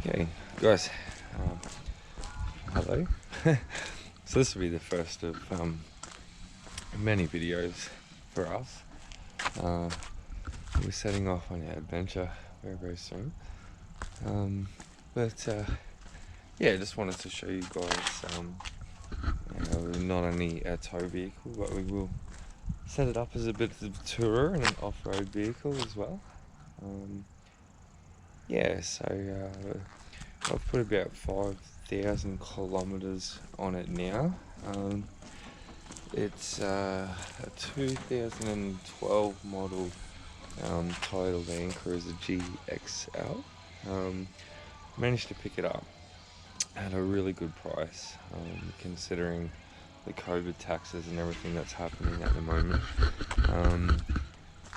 Okay, guys, hello. So this will be the first of many videos for us. We're setting off on our adventure very soon. Yeah, just wanted to show you guys not only a tow vehicle, but we will set it up as a bit of a tourer and an off-road vehicle as well. Yeah, so I've put about 5,000 kilometers on it now. It's a 2012 model Toyota Landcruiser GXL. Managed to pick it up at a really good price, considering the COVID taxes and everything that's happening at the moment.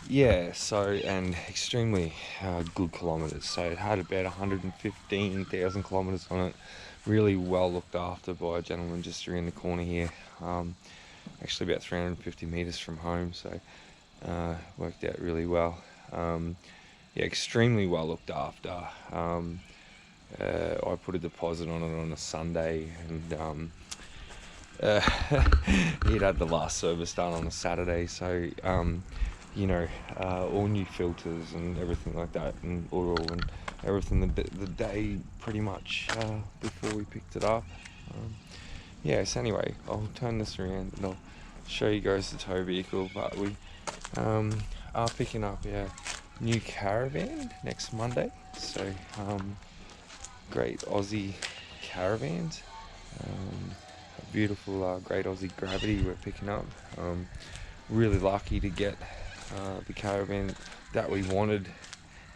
Yeah, so, and extremely good kilometers. So it had about 115,000 kilometers on it. Really well looked after by a gentleman just around the corner here. Actually about 350 meters from home, so worked out really well. Yeah, extremely well looked after. I put a deposit on it on a Sunday, and he'd had the last service done on a Saturday, so you know, all new filters and everything like that, and oil and everything the day pretty much before we picked it up. Yeah, so anyway, I'll turn this around and I'll show you guys the tow vehicle, but we are picking up our new caravan next Monday. So great Aussie caravans, a beautiful great Aussie Gravity we're picking up. Really lucky to get the caravan that we wanted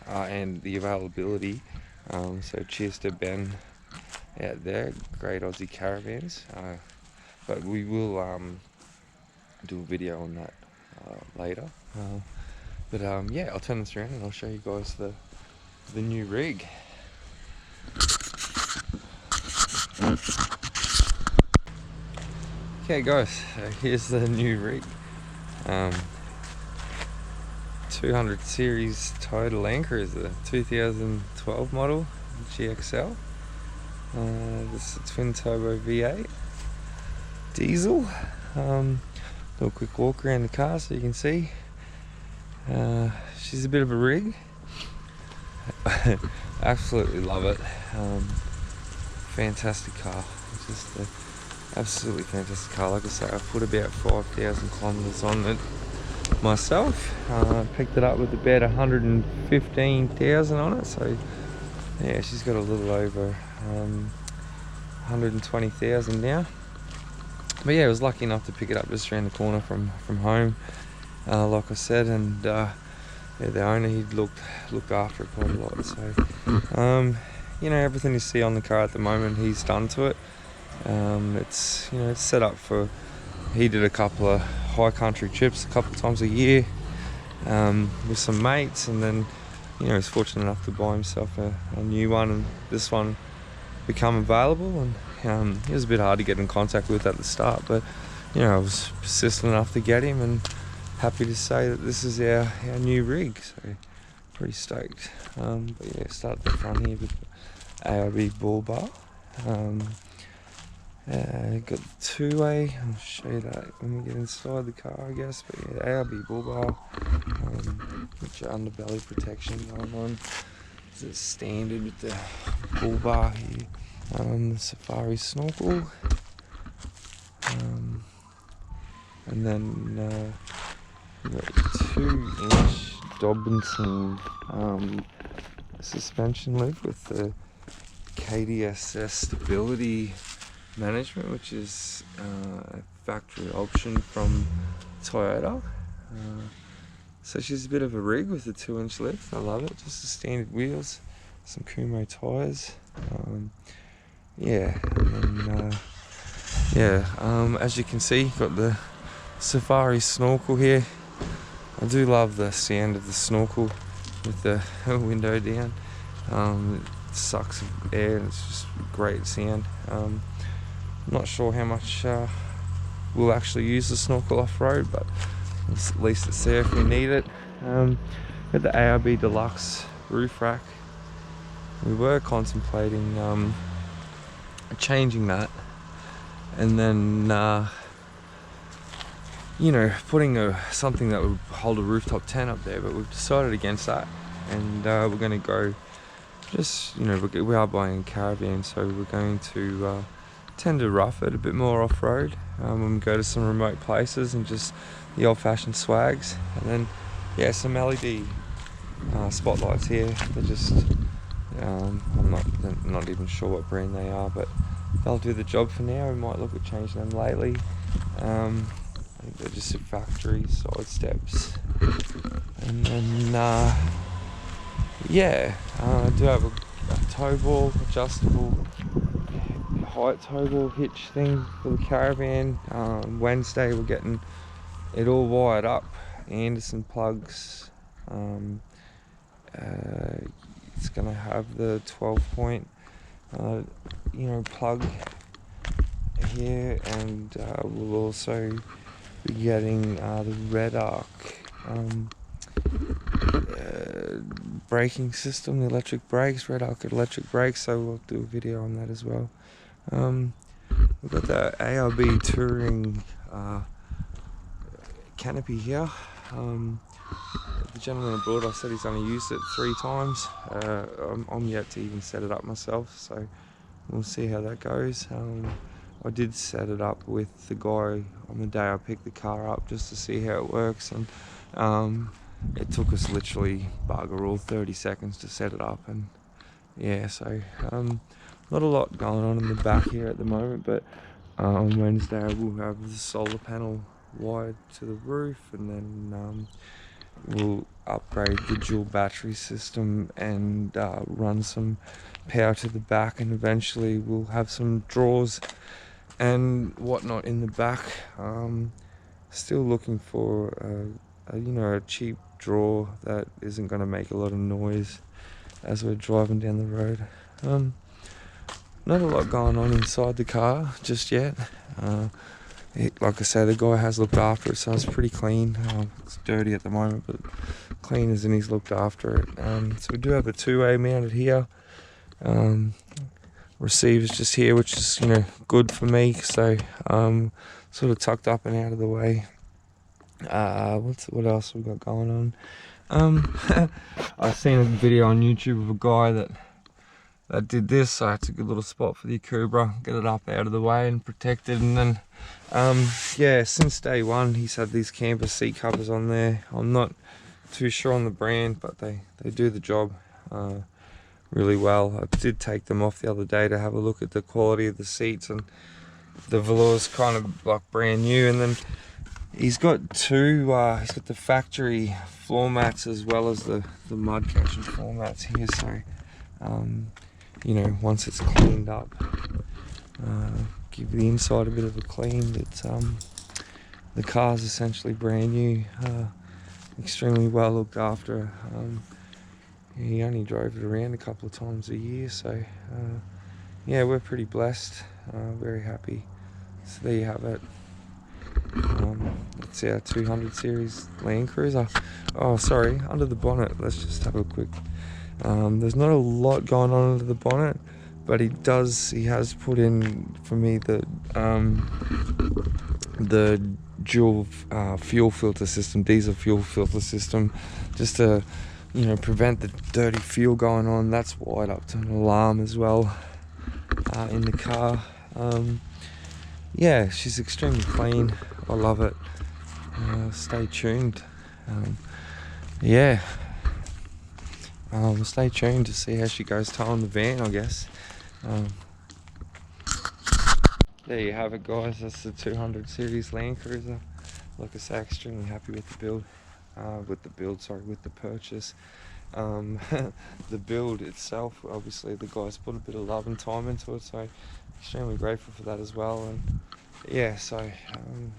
and the availability. So cheers to Ben out there, great Aussie caravans. But we will do a video on that later. Yeah, I'll turn this around and I'll show you guys the new rig. Okay guys, here's the new rig. 200 series Toyota Landcruiser, 2012 model GXL. This is a twin turbo V8 diesel. Do a quick walk around the car so you can see. She's a bit of a rig. Absolutely love it. Fantastic car. Just an absolutely fantastic car. Like I say, I've put about 5,000 kilometers on it myself. Picked it up with about 115,000 on it, so yeah, she's got a little over 120,000 now. But yeah, I was lucky enough to pick it up just around the corner from home, like I said, and yeah, the owner, he'd looked after it quite a lot. So you know, everything you see on the car at the moment, he's done to it. It's, you know, it's set up for, he did a couple of high country trips a couple of times a year with some mates, and then, you know, he's fortunate enough to buy himself a new one, and this one become available. And he was a bit hard to get in contact with at the start, but you know, I was persistent enough to get him, and happy to say that this is our new rig, so pretty stoked. But yeah, start at the front here with the ARB bull bar. Got the two-way, I'll show you that when we get inside the car, I guess. But yeah, ARB bull bar, with your underbelly protection going on. This is standard with the bull bar here. The safari snorkel, and then we've got 2-inch Dobinson suspension lid with the KDSS stability management, which is a factory option from Toyota. So she's a bit of a rig with the 2-inch lift. I love it. Just the standard wheels, some Kumo tires. Yeah, and then as you can see, got the safari snorkel here. I do love the sound of the snorkel with the window down. It sucks air, and it's just great sound. I'm not sure how much we'll actually use the snorkel off-road, but at least it's there if we need it. Got the ARB Deluxe roof rack we were contemplating changing that, and then you know, putting something that would hold a rooftop tent up there, but we've decided against that, and we're going to go just, you know, we are buying a caravan, so we're going to tend to rough it a bit more off-road when we go to some remote places, and just the old-fashioned swags. And then yeah, some LED spotlights here. They're just I'm not even sure what brand they are, but they'll do the job for now. We might look at changing them lately. I think they're just factory side steps. And then yeah, I do have a tow ball, adjustable height tow ball hitch thing for the caravan. Wednesday we're getting it all wired up. Anderson plugs. It's gonna have the 12-point you know, plug here, and we'll also be getting the red arc braking system, the electric brakes, red arc electric brakes, so we'll do a video on that as well. We've got the ARB touring canopy here. The gentleman abroad, I said he's only used it 3 times. I'm yet to even set it up myself, so we'll see how that goes. I did set it up with the guy on the day I picked the car up, just to see how it works, and it took us literally bugger all 30 seconds to set it up. And yeah, so not a lot going on in the back here at the moment, but on Wednesday we'll have the solar panel wired to the roof, and then we'll upgrade the dual battery system and run some power to the back, and eventually we'll have some drawers and whatnot in the back. Still looking for you know, a cheap drawer that isn't going to make a lot of noise as we're driving down the road. Not a lot going on inside the car just yet. Like I said, the guy has looked after it, so it's pretty clean. It's dirty at the moment, but clean as in he's looked after it. So we do have a 2A mounted here. Receiver's just here, which is, you know, good for me. So sort of tucked up and out of the way. What else we got going on? I seen a video on YouTube of a guy that did this, so I took a little spot for the Akubra, get it up out of the way and protected. And then yeah, since day one he's had these camper seat covers on there. I'm not too sure on the brand, but they do the job really well. I did take them off the other day to have a look at the quality of the seats, and the velour's kind of like brand new. And then he's got he's got the factory floor mats as well as the mud catching floor mats here. So you know, once it's cleaned up, give the inside a bit of a clean. But the car's essentially brand new, extremely well looked after. He only drove it around a couple of times a year, so yeah, we're pretty blessed, very happy. So there you have it. It's our 200 Series Landcruiser. Oh, sorry, under the bonnet, let's just have a quick. There's not a lot going on under the bonnet, but he has put in for me the dual fuel filter system, diesel fuel filter system, just to, you know, prevent the dirty fuel going on. That's wired up to an alarm as well in the car. Yeah, she's extremely clean. I love it. Stay tuned. Yeah. Stay tuned to see how she goes towing the van, I guess. There you have it, guys. That's the 200 Series Landcruiser. Like I say, extremely happy with the build. With the purchase. The build itself, obviously the guys put a bit of love and time into it, so extremely grateful for that as well. And yeah, so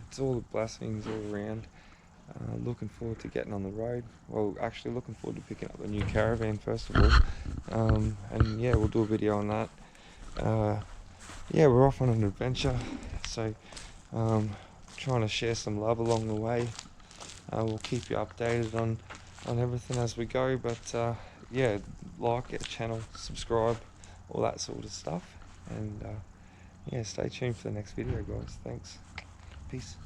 it's all the blessings all around. Looking forward to getting on the road. Well, actually looking forward to picking up a new caravan first of all. And yeah, we'll do a video on that. Yeah, we're off on an adventure, so trying to share some love along the way. We'll keep you updated on everything as we go, but yeah, like it, channel, subscribe, all that sort of stuff. And yeah, stay tuned for the next video, guys. Thanks. Peace.